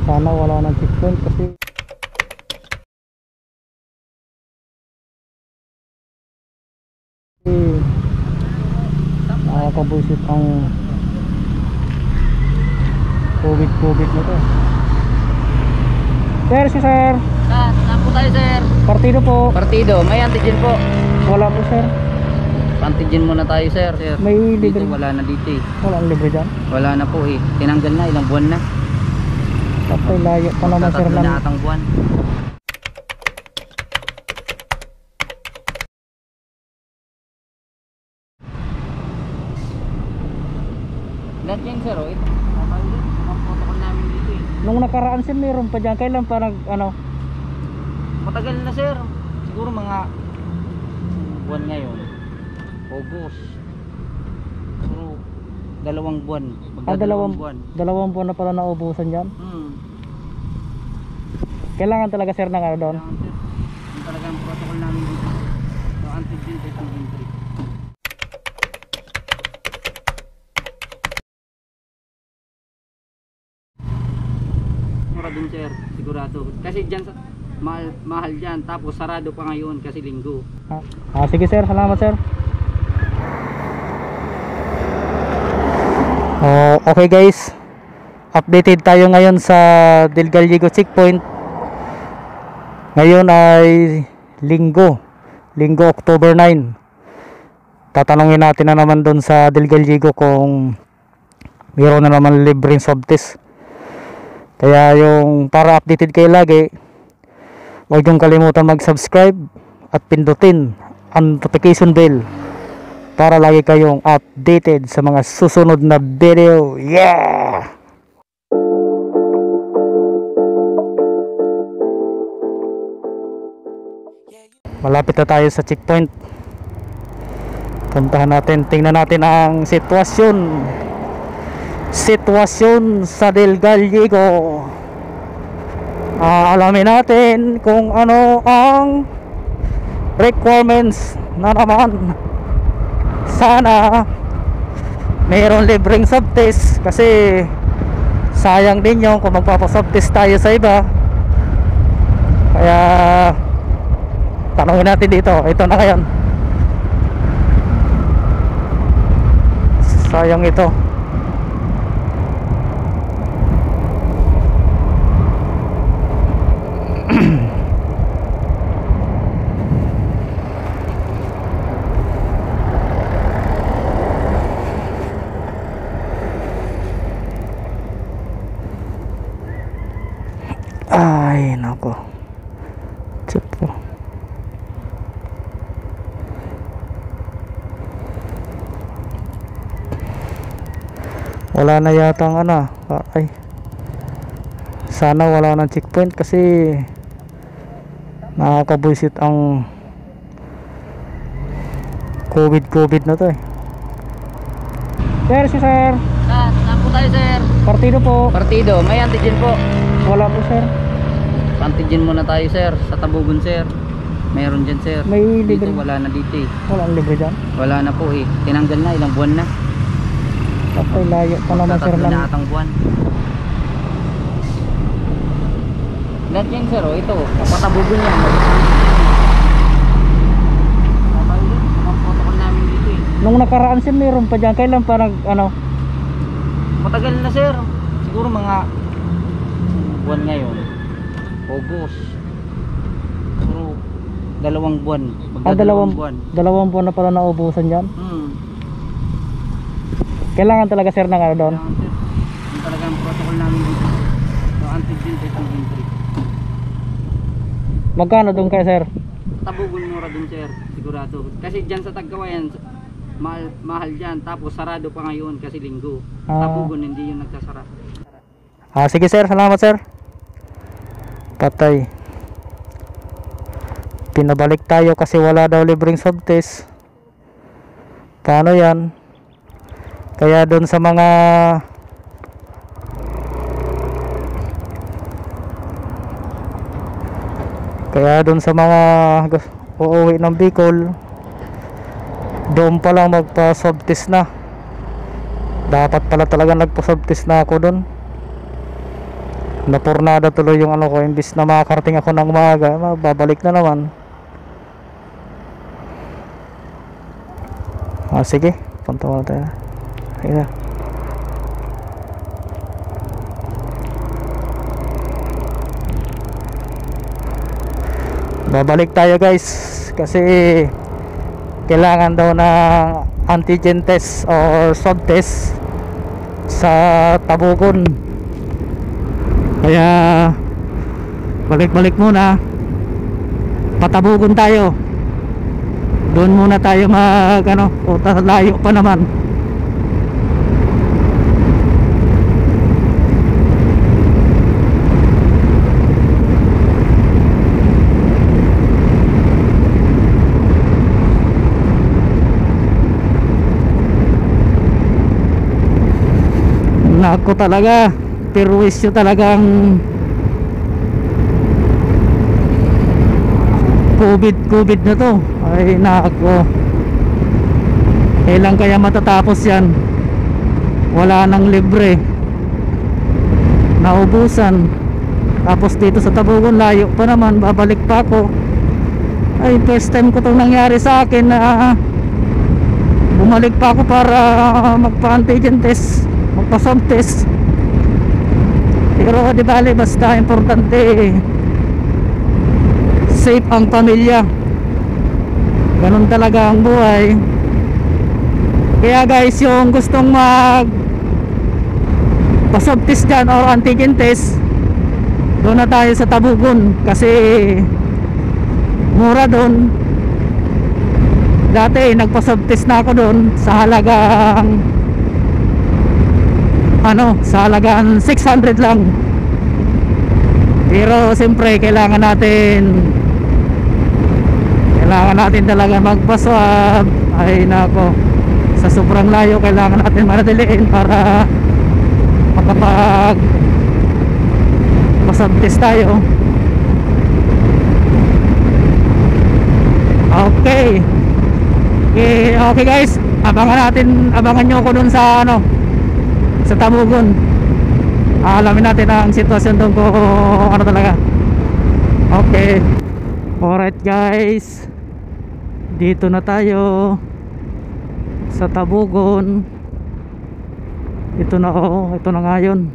Sana wala nang checkpoint kasi nakakabuisit ang COVID na to. Sir, si sir. Saan po tayo, sir? Partido po. Partido, may antigen po. Wala po, sir. Antigen muna tayo, sir. May Dito, libre. wala na dito eh. Walang libre dyan. Wala na po eh. Tinanggal na, ilang buwan na. Patay, layo pa naman, sir. Tatatlo na atang buwan. Lahat yan, sir, oh. Ito, ang protocol namin dito eh. Nung nakaraan, sir, meron pa dyan. Kailan pa nag, ano? Matagal na, sir. Siguro mga buwan ngayon. August. Siguro 2 buwan. Dalawang buwan. buwan na pala naubusan dyan. Kailangan talaga, sir, ng ano doon? Kailangan, sir. Yung talaga ang protocol namin dito. So, antigen test ng entry. Mura dun, sir. Sigurado. Kasi dyan, mahal dyan. Tapos sarado pa ngayon kasi linggo. Sige, sir. Salamat, sir. Okay, guys. Updated tayo ngayon sa Del Gallego checkpoint. Ngayon ay linggo, October 9. Tatanungin natin na naman doon sa Del Gallego kung mayroon na naman libreng swab test. Kaya yung para updated kayo lagi, huwag yung kalimutan mag-subscribe at pindutin ang notification bell para lagi kayong updated sa mga susunod na video. Yeah! Malapit na tayo sa checkpoint. Puntahan natin, tingnan natin ang sitwasyon sa Del Gallego. Alamin natin kung ano ang requirements na naman. Sana mayroon libreng subtest kasi sayang din yung kung magpapasubtest tayo sa iba. Kaya tanongin natin dito. Ito na ngayon. Sayang ito. Ay, nako. Cepo. Wala na yata ang ano. Ay. Sana wala nang checkpoint kasi nakakabuisit ang COVID na to eh. Sir, si sir. Saan po tayo, sir? Partido po. Partido, may antigen po. Wala po, sir. Antigen muna tayo, sir. Sa Tabugon, sir. Meron dyan, sir. May Dito, libre. wala na dito eh. Walang libre dyan. Wala na po eh. Tinanggal na, ilang buwan na. Patay, layo pa naman, sir. Tatatlo na atang buwan. Lahat yan, sir, oh. Ito, Patabugon yan. Ang protocol namin dito eh. Nung nakaraan, sir, meron pa dyan. Kailan pa nag, ano? Matagal na, sir. Siguro mga buwan ngayon. August. Siguro 2 buwan. Dalawang buwan. buwan na pala naubusan dyan. Kailangan talaga, sir, ng ano doon? Kailangan, sir. Yung talaga ang protocol namin dito. So, antigen test ng entry. Magkano doon kayo, sir? Tabugon mura dun, sir. Sigurado. Kasi dyan sa Tagkawayan, mahal dyan. Tapos sarado pa ngayon kasi linggo. Tabugon, hindi yung nagsasara. Sige, sir. Salamat, sir. Patay. Pinabalik tayo kasi wala daw libreng swab test. Paano yan? Kaya doon sa mga uuwi ng Bicol, doon pa lang magpa-swab test na. Dapat pala talaga nagpa-swab test na ako doon. napurnada tuloy yung ano ko, imbis na makakarating ako ng umaga, babalik na naman. Sige, punta muna tayo. Ayun. Babalik tayo guys kasi kailangan daw ng antigen test or swab test sa Tabugon. Kaya balik-balik muna, patabugon tayo. Doon muna tayo mag ano, o layo pa naman. Nako talaga, perwisyo talagang COVID na to. Ay nako, kailan kaya matatapos yan? Wala nang libre, naubusan. Tapos dito sa Tabugon layo pa naman, babalik pa ako. Ay first time ko itong nangyari sa akin na bumalik pa ako para magpa-antigen test, magpa-swab test. Pero di bale, basta importante safe ang pamilya. Ganun talaga ang buhay. Kaya guys, yung gustong mag pa-swab test dyan or antigen test, doon na tayo sa Tabugon kasi mura doon. Dati nagpa-swab test na ako doon sa halagang sa halagang 600 lang. Pero siyempre kailangan natin talaga magpa-swab. Ay nako, sa sobrang layo kailangan natin manatiliin para makapag pa-swab test tayo. Okay guys, abangan nyo ako dun sa sa Tabugon. Alamin natin ang sitwasyon doon kung ano talaga. Okay, alright guys, dito na tayo sa Tabugon. Ito na ngayon.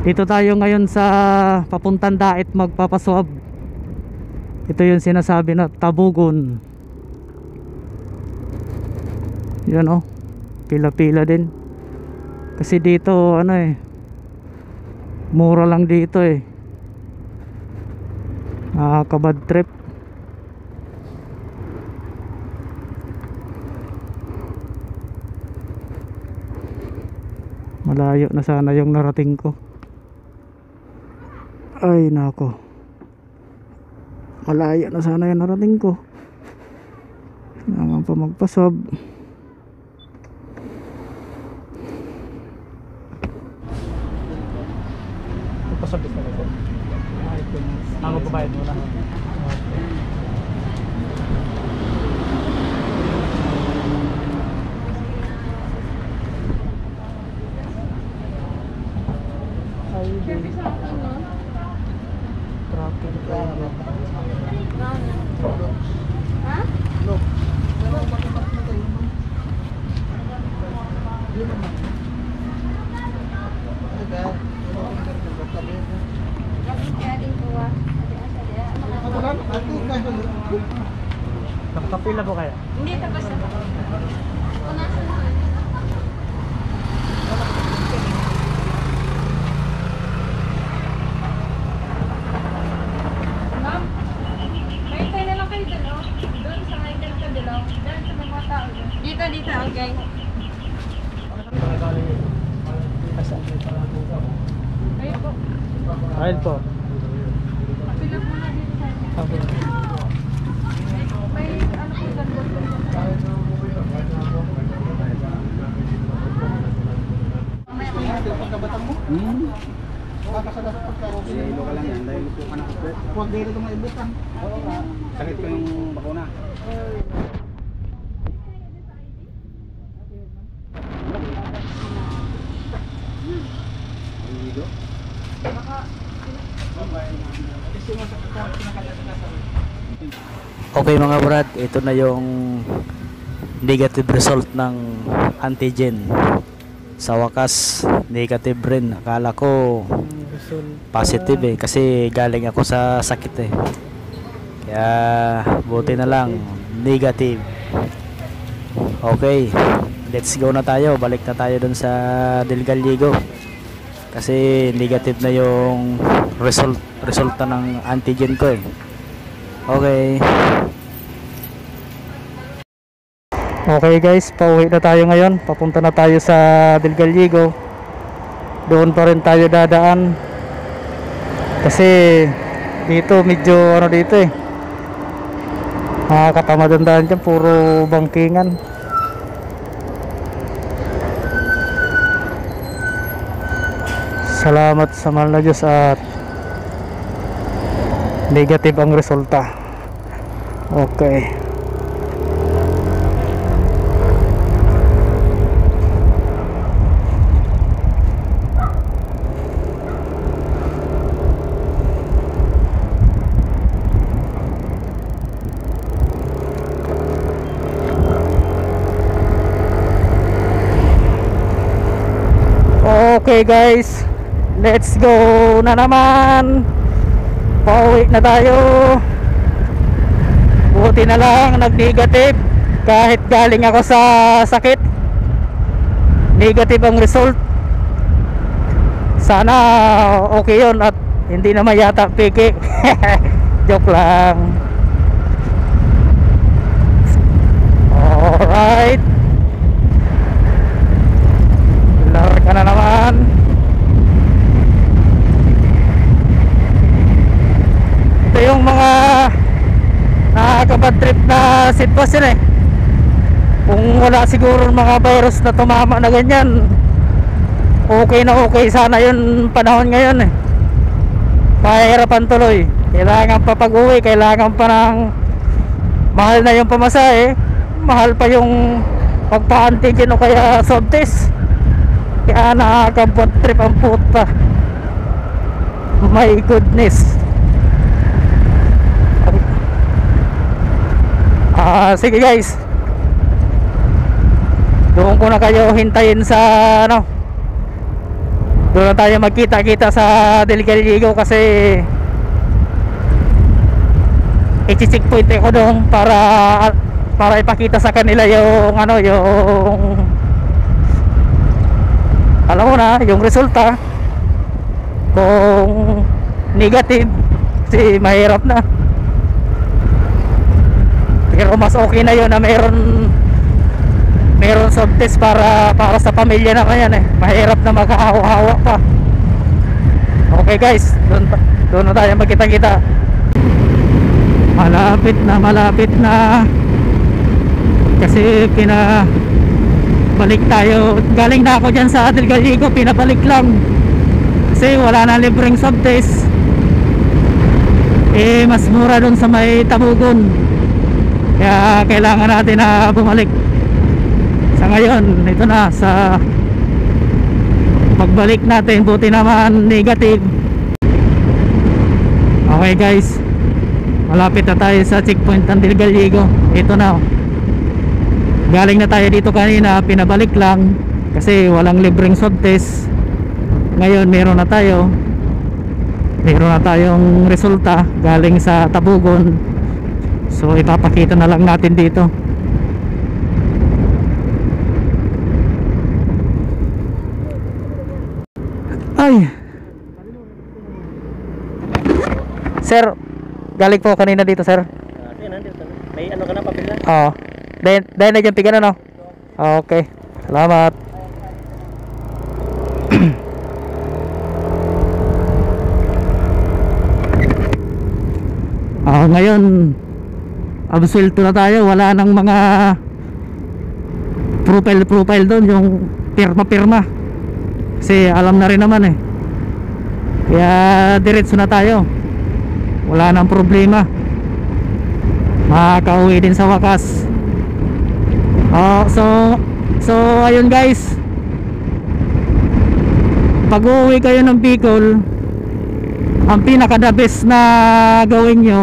Dito tayo ngayon sa papuntang Dait magpapaswab. Ito yung sinasabi na Tabugon. Yan pila-pila din. Kasi dito mura lang dito nakakabad trip. Malayo na sana yung narating ko. Ay nako, malayo na sana yung narating ko. Kailangan pa magpaswab. Pasabit na ito. Magbabayad muna. Nakapila po kaya? Hindi, tapos na. Punasan mo. Ma'am, may hintay na lang kayo dun, doon sa may ganito dilaw. Doon sa mga tao dun. Dito, okay. Ayun po. Ayun po. Pila muna dito tayo. Okay. May ano po dun. Pagkabatang mo? Kakasada sa pagkaroon. Silo ka lang yan dahil ito ka nakapit. Huwag dito itong maibutan. Sakit ko yung bakuna. Ligo? Okay mga brad, ito na yung negative result ng antigen. Sa wakas, negative rin. Akala ko positive eh, kasi galing ako sa sakit eh. Kaya buti na lang negative. Okay, let's go na tayo. Balik na tayo dun sa Del Gallego. Kasi negative na yung resulta ng antigen ko eh. Okay. Okay guys, pauwi na tayo ngayon. Papunta na tayo sa Del Gallego. Doon pa rin tayo dadaan. Kasi dito medyo ano dito eh. Nakakatamadan daan dyan, puro bangkingan. Salamat sa mahal na Diyos at negative ang resulta. Okay. Okay guys, let's go na naman. Pauwi na tayo. Buti na lang nag-negative. Kahit galing ako sa sakit, negative ang result. Sana okay yun at hindi naman yata peke. Joke lang. Alright, larga na naman. Ito yung mga nakakabad trip na sitwasyon eh. Kung wala siguro mga virus na tumama na ganyan, okay na okay sana yun panahon ngayon eh. Mahirapan tuloy. Kailangan pa pag-uwi, kailangan pa ng mahal na yung pamasahe, mahal pa yung pagpa-antigen o kaya swab test. Kaya nakakabad trip ang puta. My goodness. Sige guys, doon ko na kayo hintayin sa ano, doon na tayo magkita-kita sa Del Gallego kasi i-checkpoint ako doon para ipakita sa kanila yung ano, yung alam mo na, yung resulta. Kung negative, kasi mahirap na. Pero mas okay na yun na meron swab test para sa pamilya na yan eh. Mahirap na maghahawa-hawa pa. Okay guys, doon na tayo magkita-kita. Malapit na kasi balik tayo. Galing na ako dyan sa Del Gallego, pinabalik lang kasi wala na libreng swab test. Mas mura doon sa may Tabugon. Kaya kailangan natin na bumalik. Sa ngayon, ito na sa pagbalik natin, buti naman negative. Okay guys, malapit na tayo sa checkpoint ng Del Gallego. Ito na. Galing na tayo dito kanina, pinabalik lang kasi walang libreng swab test. Ngayon meron na tayong resulta galing sa Tabugon. So ipapakita na lang natin dito. Ay, sir, galing po kanina dito sir. May ano ka na, papel na? Oo. Dahil na dyan pigan ano? Okay, salamat. Ngayon absuelto na tayo. Wala nang mga profile doon, yung pirma kasi alam na rin naman eh. Kaya diretso na tayo, wala nang problema, makakauwi din sa wakas. So ayun guys, pag uwi kayo ng Bicol, ang pinaka the best na gawin nyo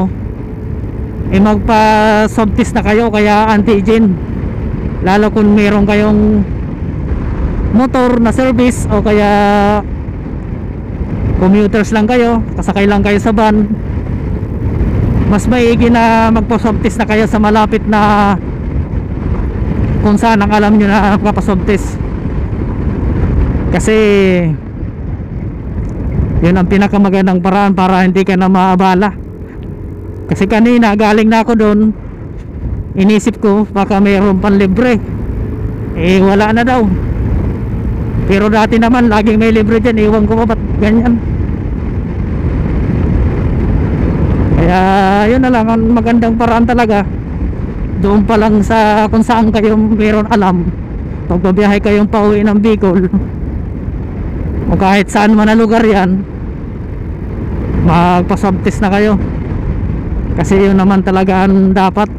magpa swab test na kayo, kaya antigen, lalo kung meron kayong motor na service o kaya commuters lang kayo, kasakay lang kayo sa van. Mas maigi na magpa swab test na kayo sa malapit na kung saan ang alam nyo na magpa-swab test, kasi yun ang pinakamagandang paraan para hindi ka na maabala. Kasi kanina galing na ako doon, inisip ko baka mayroon pang libre, wala na daw. Pero dati naman laging may libre dyan, iwan ko pa ba't ganyan. Kaya yun na lang ang magandang paraan talaga. Doon pa lang sa kung saan kayo mayroon alam, pag babiyahe kayong pauwi ng Bicol o kahit saan man na lugar yan, magpa-swab test na kayo. Kasi yun naman talaga ang dapat,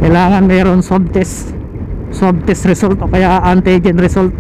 kailangan mayroon swab test result o kaya antigen result.